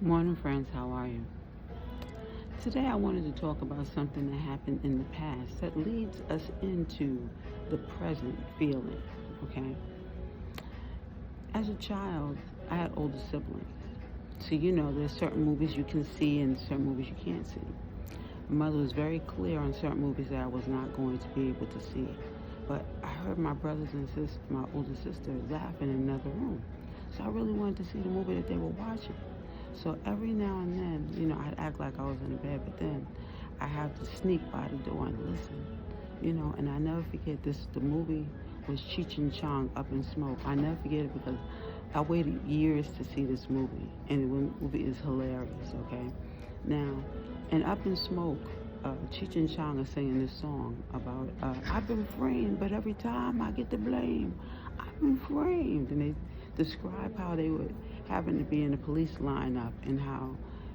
Morning, friends. How are you? Today, I wanted to talk about something that happened in the past that leads us into the present feeling. Okay? As a child, I had older siblings. So, there's certain movies you can see and certain movies you can't see. My mother was very clear on certain movies that I was not going to be able to see. But I heard my brothers and sisters, my older sister, laughing in another room. So I really wanted to see the movie that they were watching. So every now and then, I'd act like I was in bed, but then I have to sneak by the door and listen, and I never forget this. The movie was Cheech and Chong, Up in Smoke. I never forget it because I waited years to see this movie, and the movie is hilarious, okay? Now, in Up in Smoke, Cheech and Chong are singing this song about, I've been framed, but every time I get the blame, I've been framed. And they describe how they would happen to be in the police lineup and how,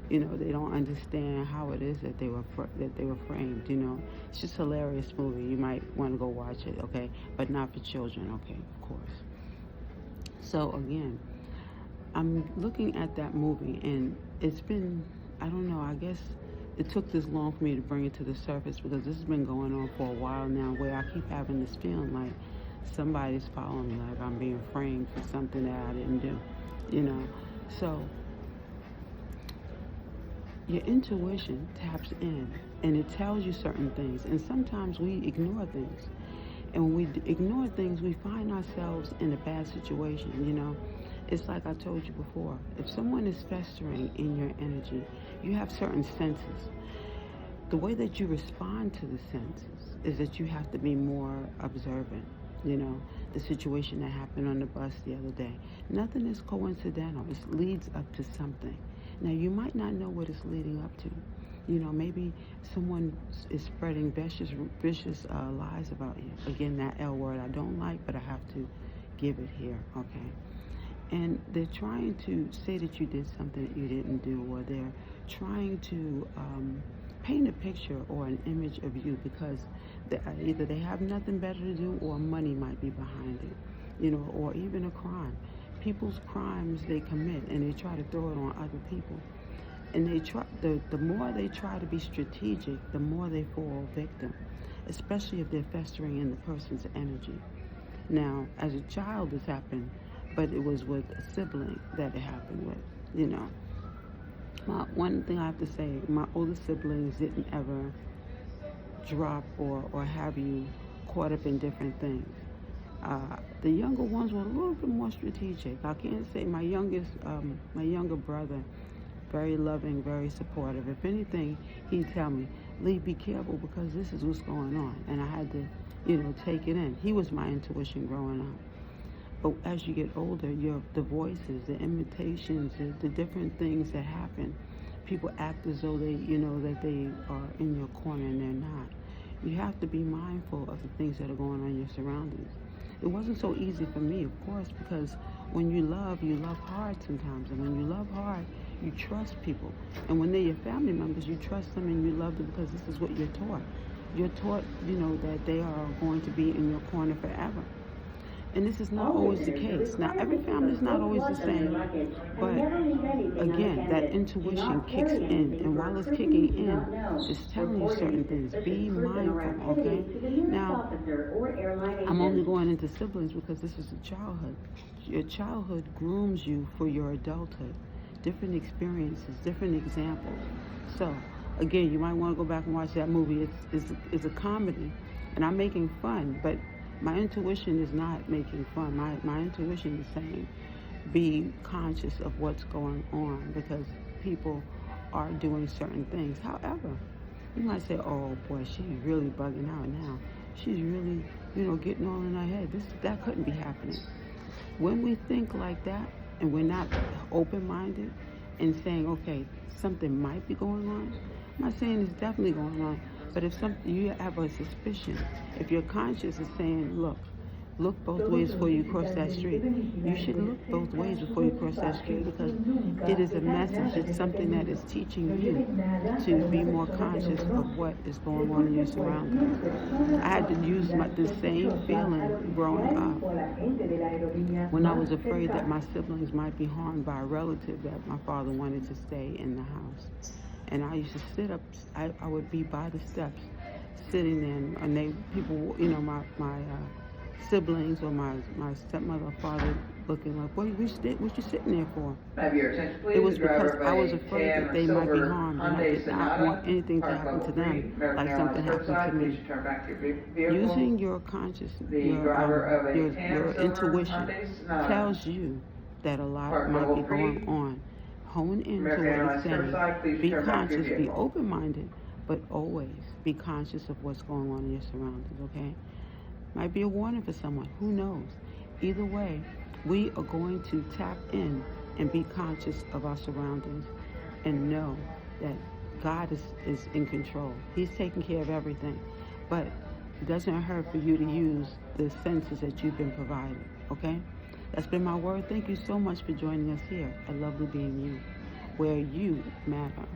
they don't understand how it is that they were framed. It's just a hilarious movie. You might want to go watch it, okay? But not for children, okay? Of course. So again, I'm looking at that movie, and it's been, I don't know, I guess it took this long for me to bring it to the surface because this has been going on for a while now, where I keep having this feeling like somebody's following me, like I'm being framed for something that I didn't do, you know. So your intuition taps in and it tells you certain things, and sometimes we ignore things. And when we ignore things, we find ourselves in a bad situation. It's like I told you before. If someone is festering in your energy, you have certain senses. The way that you respond to the senses is that you have to be more observant. The situation that happened on the bus the other day. Nothing is coincidental. It leads up to something. Now, you might not know what it's leading up to. Maybe someone is spreading vicious lies about you. Again, that L word I don't like, but I have to give it here, okay? And they're trying to say that you did something that you didn't do, or they're trying to paint a picture or an image of you because either they have nothing better to do or money might be behind it, or even a crime. People's crimes they commit and they try to throw it on other people. And they try, the more they try to be strategic, the more they fall victim, especially if they're festering in the person's energy. Now, as a child, this happened, but it was with a sibling that it happened with. One thing I have to say, my older siblings didn't ever drop or have you caught up in different things. The younger ones were a little bit more strategic. I can't say my younger brother, very loving, very supportive. If anything, he'd tell me, Lee, be careful because this is what's going on. And I had to, take it in. He was my intuition growing up. But as you get older, the voices, the imitations, the different things that happen, people act as though they, that they are in your corner and they're not. You have to be mindful of the things that are going on in your surroundings. It wasn't so easy for me, of course, because when you love hard sometimes. And when you love hard, you trust people. And when they're your family members, you trust them and you love them because this is what you're taught. You're taught, that they are going to be in your corner forever. And this is not always the case. Now, every family is not always the same, but again, that intuition kicks in, and while it's kicking in, it's telling you certain things. Be mindful, okay? Now, I'm only going into siblings because this is a childhood. Your childhood grooms you for your adulthood. Different experiences, different examples. So, again, you might want to go back and watch that movie. It's a comedy, and I'm making fun, but my intuition is not making fun. My intuition is saying be conscious of what's going on because people are doing certain things. However, you might say, oh boy, she's really bugging out now. She's really, getting all in her head. That couldn't be happening. When we think like that and we're not open-minded and saying, okay, something might be going on, I'm not saying it's definitely going on, but if you have a suspicion, if your conscience is saying, look, look both ways before you cross that street. You should look both ways before you cross that street because it is a message. It's something that is teaching you to be more conscious of what is going on in your surroundings. I had to use the same feeling growing up when I was afraid that my siblings might be harmed by a relative that my father wanted to stay in the house. And I used to sit up, I would be by the steps sitting there, and people, my siblings or my stepmother or father looking like, what you sitting there for? Have your attention, please. It was The driver because I was of a afraid tan that they might be silver harmed, and I Hyundai did not Sonata, want anything to parked happen to level them, 3, American like something Airlines happened to curbside. Please me. turn back to your vehicle. Using your conscious, The driver of a your tan silver intuition Hyundai Sonata, tells you that a lot parked might be level 3, going on. Hone into American what Airlines it's curbside. saying. Please Be turn back to your conscious, be vehicle. open-minded, but always be conscious of what's going on in your surroundings, okay? Might be a warning for someone, who knows? Either way, we are going to tap in and be conscious of our surroundings and know that God is in control. He's taking care of everything. But it doesn't hurt for you to use the senses that you've been provided, okay? That's been my word. Thank you so much for joining us here at Lovely Being You, where you matter.